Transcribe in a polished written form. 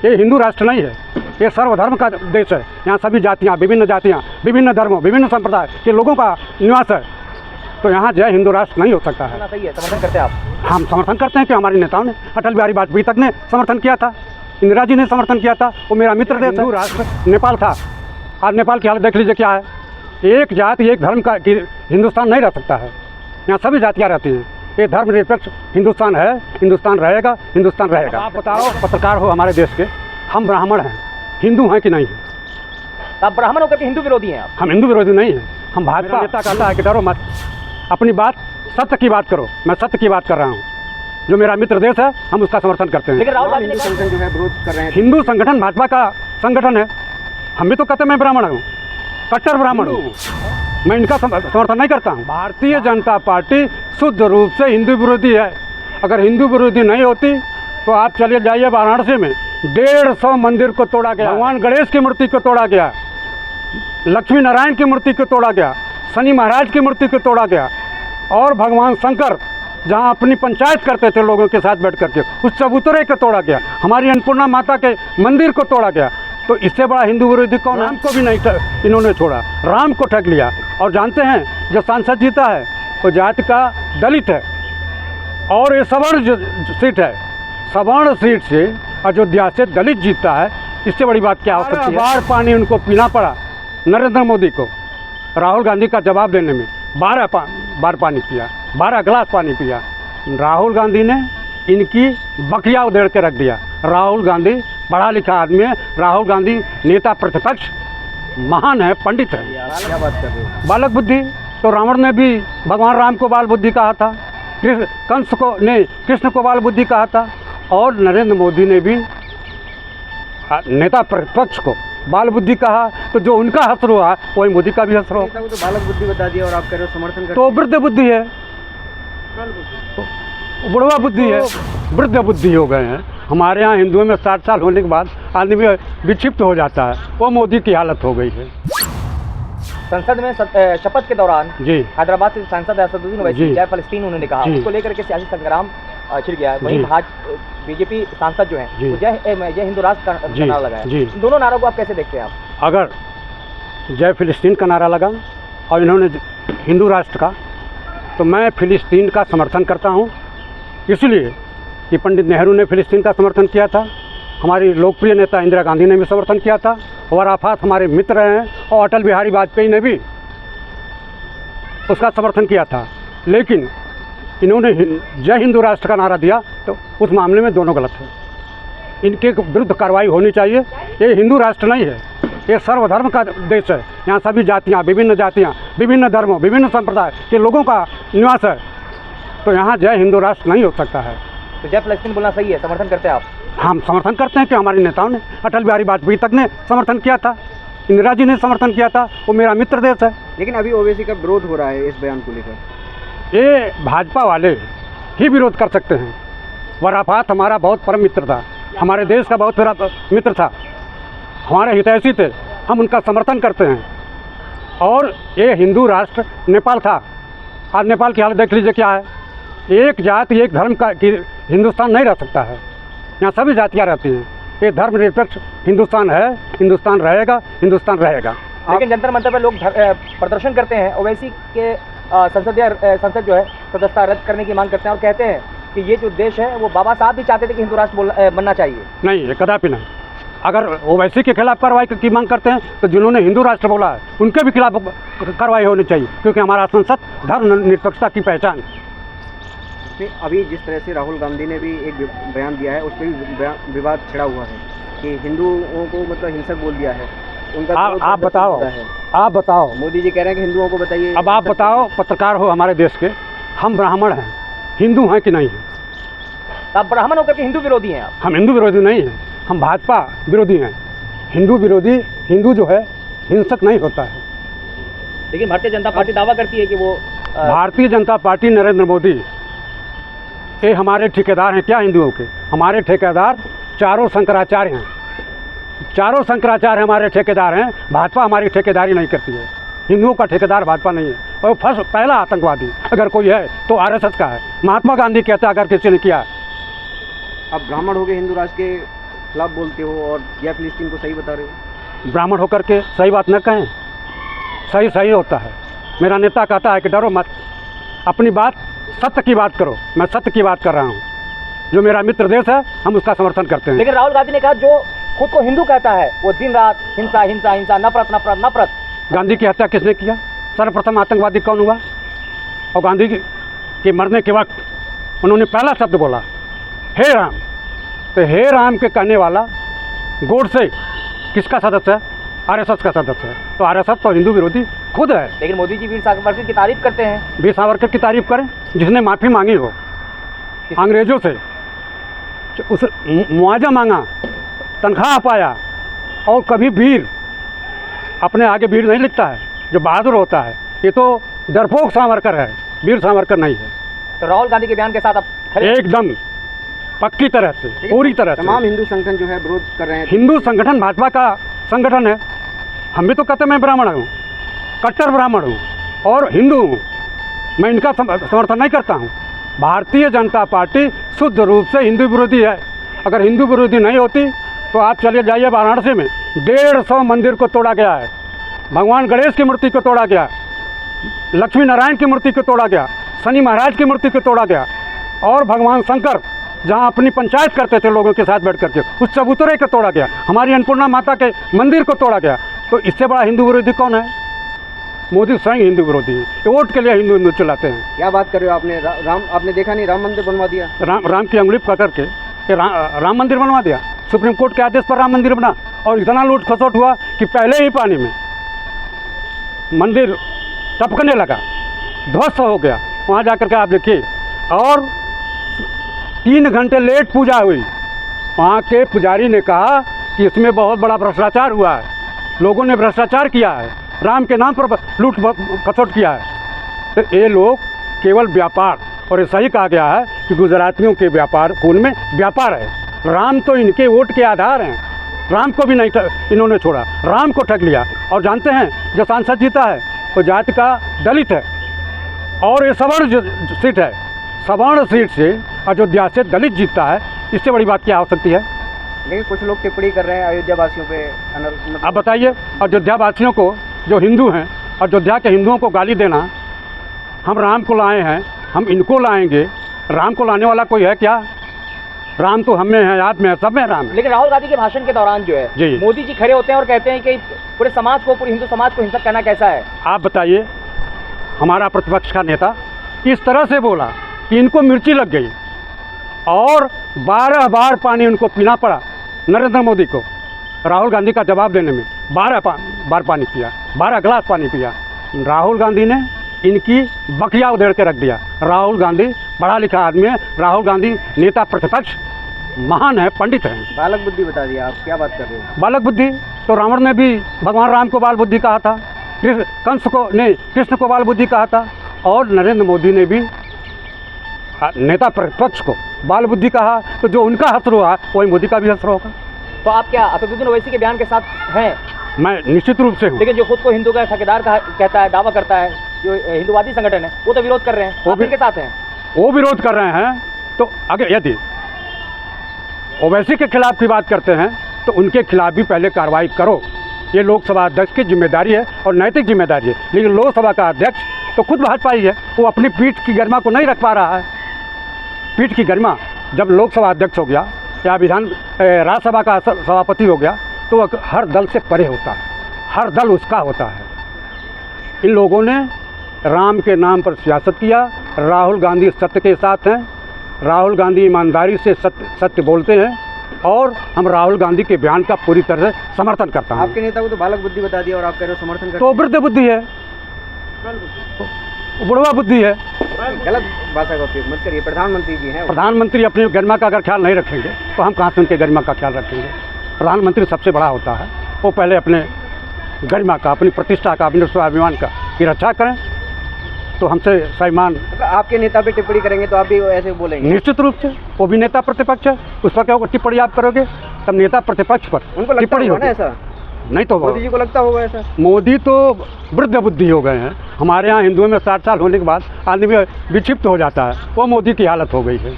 ये हिंदू राष्ट्र नहीं है, ये सर्वधर्म का देश है। यहाँ सभी जातियाँ, विभिन्न धर्मों, विभिन्न संप्रदाय के लोगों का निवास है। तो यहाँ जय हिंदू राष्ट्र नहीं हो सकता है। सही है, समर्थन करते हैं आप? हम समर्थन करते हैं कि हमारे नेताओं ने, अटल बिहारी वाजपेयी तक ने समर्थन किया था, इंदिरा जी ने समर्थन किया था, वो मेरा मित्र देश। हिंदू राष्ट्र नेपाल था, आज नेपाल की हालत देख लीजिए क्या है। एक जाति एक धर्म का हिंदुस्तान नहीं रह सकता है, यहाँ सभी जातियाँ रहती हैं। ये धर्मनिरपेक्ष हिंदुस्तान है, हिंदुस्तान रहेगा, हिंदुस्तान रहेगा। आप बताओ, पत्रकार हो हमारे देश के, हम ब्राह्मण हैं, हिंदू हैं कि नहीं हैं? आप ब्राह्मण होकर के हिंदू विरोधी हैं? आप? हम हिंदू विरोधी नहीं हैं। हम भाजपा नेता कहता है कि डरो मत, अपनी बात सत्य की बात करो। मैं सत्य की बात कर रहा हूँ, जो मेरा मित्र देश है हम उसका समर्थन करते हैं। लेकिन राहुल गांधी हिंदू संगठन जो है विरोध कर रहे हैं। हिंदू संगठन भाजपा का संगठन है, हम भी तो कहते हैं मैं ब्राह्मण हूँ, कट्टर ब्राह्मण हूँ, मैं इनका समर्थन नहीं करता हूँ। भारतीय जनता पार्टी शुद्ध रूप से हिंदू विरोधी है। अगर हिंदू विरोधी नहीं होती तो आप चले जाइए वाराणसी में 150 मंदिर को तोड़ा गया, भगवान गणेश की मूर्ति को तोड़ा गया, लक्ष्मी नारायण की मूर्ति को तोड़ा गया, शनि महाराज की मूर्ति को तोड़ा गया, और भगवान शंकर जहाँ अपनी पंचायत करते थे लोगों के साथ बैठ करके, उस चबूतरे को तोड़ा गया, हमारी अन्नपूर्णा माता के मंदिर को तोड़ा गया। तो इससे बड़ा हिंदू विरोधी कौन? राम को भी नहीं इन्होंने छोड़ा, राम को ठग लिया। और जानते हैं जो सांसद जीता है वो जाति का दलित है, और ये सवर्ण सीट है, सवर्ण सीट से अयोध्या से दलित जीतता है, इससे बड़ी बात क्या हो सकती है? बार पानी उनको पीना पड़ा नरेंद्र मोदी को, राहुल गांधी का जवाब देने में 12 बार पानी पिया, 12 गिलास पानी पिया। राहुल गांधी ने इनकी बकिया उधेड़ के रख दिया। राहुल गांधी पढ़ा लिखा आदमी है, राहुल गांधी नेता प्रतिपक्ष महान है, पंडित है। क्या बात कर रहे हो? बालक बुद्धि, तो रावण ने भी भगवान राम को बाल बुद्धि कहा था, कंस को ने कृष्ण को बाल बुद्धि कहा था, और नरेंद्र मोदी ने भी नेता प्रतिपक्ष को बाल बुद्धि कहा। तो जो उनका हसर हुआ वही मोदी का भी हसर हुआ। तो बालक बुद्धि बता दिया और आप कह रहे हो समर्थन करते तो वृद्ध बुद्धि है, बुढ़वा बुद्धि है, वृद्ध बुद्धि हो गए हैं। हमारे यहाँ हिंदुओं में 60 साल होने के बाद आदमी विक्षिप्त हो जाता है, वो मोदी की हालत हो गई है। संसद में शपथ के दौरान जी हैदराबाद से सांसद असदुद्दीन ओवैसी जय फलस्तीन उन्होंने कहा, जी। उसको लेकर के सियासी संग्राम छिड़ गया है। वहीं बीजेपी सांसद जो हैं वो जय हिंदू राष्ट्र का नारा लगाया। इन दोनों नारों को आप कैसे देखते हैं? आप अगर जय फिलिस्तीन का नारा लगा और इन्होंने हिंदू राष्ट्र का, तो मैं फिलिस्तीन का समर्थन करता हूँ, इसलिए कि पंडित नेहरू ने फिलिस्तीन का समर्थन किया था, हमारी लोकप्रिय नेता इंदिरा गांधी ने भी समर्थन किया था, और अराफात हमारे मित्र हैं, और अटल बिहारी वाजपेयी ने भी उसका समर्थन किया था। लेकिन इन्होंने जय हिंदू राष्ट्र का नारा दिया, तो उस मामले में दोनों गलत है, इनके विरुद्ध कार्रवाई होनी चाहिए। ये हिंदू राष्ट्र नहीं है, ये सर्वधर्म का देश है। यहाँ सभी जातियाँ, विभिन्न धर्मों, विभिन्न संप्रदाय के लोगों का निवास है। तो यहाँ जय हिंदू राष्ट्र नहीं हो सकता है। तो जय फलस्तीन बोलना सही है, समर्थन करते हैं आप? हम समर्थन करते हैं कि हमारे नेताओं ने, अटल बिहारी वाजपेयी तक ने समर्थन किया था, इंदिरा जी ने समर्थन किया था, वो मेरा मित्र देश है। लेकिन अभी ओवैसी का विरोध हो रहा है इस बयान को लेकर। ये भाजपा वाले ही विरोध कर सकते हैं। वराफात हमारा बहुत परम मित्र था, हमारे देश का बहुत बड़ा मित्र था, हमारे हितैषी थे, हम उनका समर्थन करते हैं। और ये हिंदू राष्ट्र नेपाल था, आज नेपाल की हालत देख लीजिए क्या है। एक जाति एक धर्म का हिंदुस्तान नहीं रह सकता है, यहाँ सभी जातियाँ रहती हैं। ये धर्मनिरपेक्ष हिंदुस्तान है, हिंदुस्तान रहेगा, हिंदुस्तान रहेगा। लेकिन जंतर मंतर पर लोग प्रदर्शन करते हैं, ओवैसी के संसद जो है सदस्यता रद्द करने की मांग करते हैं, और कहते हैं कि ये जो देश है वो बाबा साहब भी चाहते थे कि हिंदू राष्ट्र बनना चाहिए। नहीं, ये कदापि नहीं। अगर ओवैसी के खिलाफ कार्रवाई की मांग करते हैं तो जिन्होंने हिंदू राष्ट्र बोला है उनके भी खिलाफ कार्रवाई होनी चाहिए, क्योंकि हमारा संसद धर्मनिरपेक्षता की पहचान है। अभी जिस तरह से राहुल गांधी ने भी एक बयान दिया है, उस पर भी विवाद छिड़ा हुआ है कि हिंदुओं को मतलब हिंसक बोल दिया है। उनका आप बताओ मोदी जी कह रहे हैं कि हिंदुओं को बताइए। अब आप बताओ, पत्रकार हो हमारे देश के, हम ब्राह्मण हैं, हिंदू हैं कि नहीं हैं? आप ब्राह्मण होकर के हिंदू विरोधी हैं? आप? हम हिंदू विरोधी नहीं हैं, हम भाजपा विरोधी हैं। हिंदू विरोधी, हिंदू जो है हिंसक नहीं होता है। लेकिन भारतीय जनता पार्टी दावा करती है कि वो भारतीय जनता पार्टी, नरेंद्र मोदी, ये हमारे ठेकेदार हैं। क्या हिंदुओं के? हमारे ठेकेदार चारों शंकराचार्य हैं, चारों शंकराचार्य हमारे ठेकेदार हैं। भाजपा हमारी ठेकेदारी नहीं करती है, हिंदुओं का ठेकेदार भाजपा नहीं है। और पहला आतंकवादी अगर कोई है तो आरएसएस का है। महात्मा गांधी कहता है अगर किसी ने किया। अब ब्राह्मण हो गए हिंदू राष्ट्र के खिलाफ बोलते हो और या फिलिस्तीन को सही बता रहे हो? ब्राह्मण होकर के सही बात न कहें, सही सही होता है। मेरा नेता कहता है कि डरो मत, अपनी बात सत्य की बात करो। मैं सत्य की बात कर रहा हूँ। जो मेरा मित्र देश है हम उसका समर्थन करते हैं। लेकिन राहुल गांधी ने कहा जो खुद को हिंदू कहता है वो दिन रात हिंसा हिंसा हिंसा, नफरत नफरत नफरत। गांधी की हत्या किसने किया? सर्वप्रथम आतंकवादी कौन हुआ? और गांधी के मरने के वक्त उन्होंने पहला शब्द बोला हे राम। तो हे राम के कहने वाला गोडसे किसका सदस्य है? आरएसएस का सदस्य है। तो आरएसएस तो हिंदू विरोधी खुद है। लेकिन मोदी जी वीर सावरकर की तारीफ करते हैं। वीर सावरकर की तारीफ करें जिसने माफ़ी मांगी हो अंग्रेजों से, उस मुआवजा मांगा, तनख्वाह पाया। और कभी वीर अपने आगे वीर नहीं लिखता है, जो बहादुर होता है। ये तो डरपोक सावरकर है, वीर सावरकर नहीं है। तो राहुल गांधी के बयान के साथ आप खड़े? एकदम पक्की तरह से, पूरी तरह से। तमाम हिंदू संगठन जो है विरोध कर रहे हैं। हिंदू संगठन भाजपा का संगठन है। हम भी तो कहते मैं ब्राह्मण हूँ, कट्टर ब्राह्मण हूँ और हिंदू हूँ। मैं इनका समर्थन नहीं करता हूँ। भारतीय जनता पार्टी शुद्ध रूप से हिंदू विरोधी है। अगर हिंदू विरोधी नहीं होती तो आप चले जाइए वाराणसी में 150 मंदिर को तोड़ा गया है। भगवान गणेश की मूर्ति को तोड़ा गया, लक्ष्मी नारायण की मूर्ति को तोड़ा गया, शनि महाराज की मूर्ति को तोड़ा गया। और भगवान शंकर जहाँ अपनी पंचायत करते थे लोगों के साथ बैठ करके, उस चबूतरे को तोड़ा गया। हमारी अन्नपूर्णा माता के मंदिर को तोड़ा गया। तो इससे बड़ा हिंदू विरोधी कौन है? मोदी स्वयं हिंदू विरोधी है। ये वोट के लिए हिंदू हिंदू चलाते हैं। क्या बात कर रहे हो? आपने राम आपने देखा नहीं, राम मंदिर बनवा दिया। राम की अंगुली पकड़ के राम मंदिर बनवा दिया। सुप्रीम कोर्ट के आदेश पर राम मंदिर बना। और इतना लूट खसोट हुआ कि पहले ही पानी में मंदिर टपकने लगा, ध्वस्त हो गया। वहाँ जा कर के आप देखिए। और 3 घंटे लेट पूजा हुई। वहाँ के पुजारी ने कहा कि इसमें बहुत बड़ा भ्रष्टाचार हुआ है, लोगों ने भ्रष्टाचार किया है, राम के नाम पर लूट खसोट किया है। तो ये लोग केवल व्यापार, और ऐसा ही कहा गया है कि गुजरातियों के व्यापार खून में व्यापार है। राम तो इनके वोट के आधार हैं। राम को भी नहीं इन्होंने छोड़ा, राम को ठग लिया। और जानते हैं जो सांसद जीता है वो जाति का दलित है और ये सवर्ण सीट है। सवर्ण सीट से अयोध्या से दलित जीतता है, इससे बड़ी बात क्या हो सकती है? लेकिन कुछ लोग टिप्पणी कर रहे हैं अयोध्या वासियों पे। आप बताइए, अयोध्या वासियों को जो हिंदू हैं, अयोध्या के हिंदुओं को गाली देना, हम राम को लाए हैं, हम इनको लाएंगे। राम को लाने वाला कोई है क्या? राम तो हम में है, आप में है, सब में राम है। लेकिन राहुल गांधी के भाषण के दौरान जो है मोदी जी खड़े होते हैं और कहते हैं कि पूरे समाज को, पूरे हिंदू समाज को हिंसक कहना कैसा है? आप बताइए। हमारा प्रतिपक्ष का नेता इस तरह से बोला कि इनको मिर्ची लग गई और 12 बार पानी उनको पीना पड़ा नरेंद्र मोदी को राहुल गांधी का जवाब देने में। 12 बार पानी पिया, 12 गिलास पानी पिया। राहुल गांधी ने इनकी बकिया उधेड़ के रख दिया। राहुल गांधी पढ़ा लिखा आदमी है। राहुल गांधी नेता प्रतिपक्ष महान है, पंडित हैं। बालक बुद्धि बता दिया। आप क्या बात कर रहे हो? बालक बुद्धि तो रावण ने भी भगवान राम को बाल बुद्धि कहा था, कंस को नहीं, कृष्ण को बाल बुद्धि कहा था। और नरेंद्र मोदी ने भी नेता प्रतिपक्ष को बाल बुद्धि कहा। तो जो उनका हस्र हुआ वही मोदी का भी हस्र होगा। तो आप क्या असदुद्दीन ओवैसी के बयान के साथ हैं? मैं निश्चित रूप से हूँ। लेकिन जो खुद को हिंदू का ठेकेदार कहता है, दावा करता है, जो हिंदुवादी संगठन है, वो तो विरोध कर रहे हैं। वो भी के साथ हैं, वो विरोध कर रहे हैं। तो अगर यदि ओवैसी के खिलाफ की बात करते हैं तो उनके खिलाफ भी पहले कार्रवाई करो। ये लोकसभा अध्यक्ष की जिम्मेदारी है और नैतिक जिम्मेदारी है। लेकिन लोकसभा का अध्यक्ष तो खुद भाजपा ही है, वो अपनी पीठ की गरिमा को नहीं रख पा रहा है। पीठ की गरिमा जब लोकसभा अध्यक्ष हो गया या राज्यसभा का सभापति हो गया तो वह हर दल से परे होता है, हर दल उसका होता है। इन लोगों ने राम के नाम पर सियासत किया। राहुल गांधी सत्य के साथ हैं, राहुल गांधी ईमानदारी से सत्य बोलते हैं और हम राहुल गांधी के बयान का पूरी तरह से समर्थन करता हूँ। आपके नेता को तो बालक बुद्धि बता दिया और आप कह रहे हो समर्थन करते तो वृद्ध बुद्धि है, बुढ़वा बुद्धि है। गलत भाषा का उपयोग मत करिए। प्रधानमंत्री जी हैं। प्रधानमंत्री अपनी गरिमा का अगर ख्याल नहीं रखेंगे तो हम कहाँ से उनके गरिमा का ख्याल रखेंगे? प्रधानमंत्री सबसे बड़ा होता है, वो पहले अपने गरिमा का, अपनी प्रतिष्ठा का, अपने स्वाभिमान का की रक्षा करें तो हमसे सम्मान। आपके नेता पे टिप्पणी करेंगे तो आप भी ऐसे बोलेंगे? निश्चित रूप से, वो भी नेता प्रतिपक्ष है, उस पर क्या होगा? टिप्पणी आप करोगे तब नेता प्रतिपक्ष पर उनको टिप्पणी होगा ना ऐसा? नहीं तो मोदी जी को लगता होगा ऐसा? मोदी तो वृद्ध बुद्धि हो गए हैं। हमारे यहाँ हिंदुओं में 60 साल होने के बाद आदमी विक्षिप्त हो जाता है, वो मोदी की हालत हो गई है।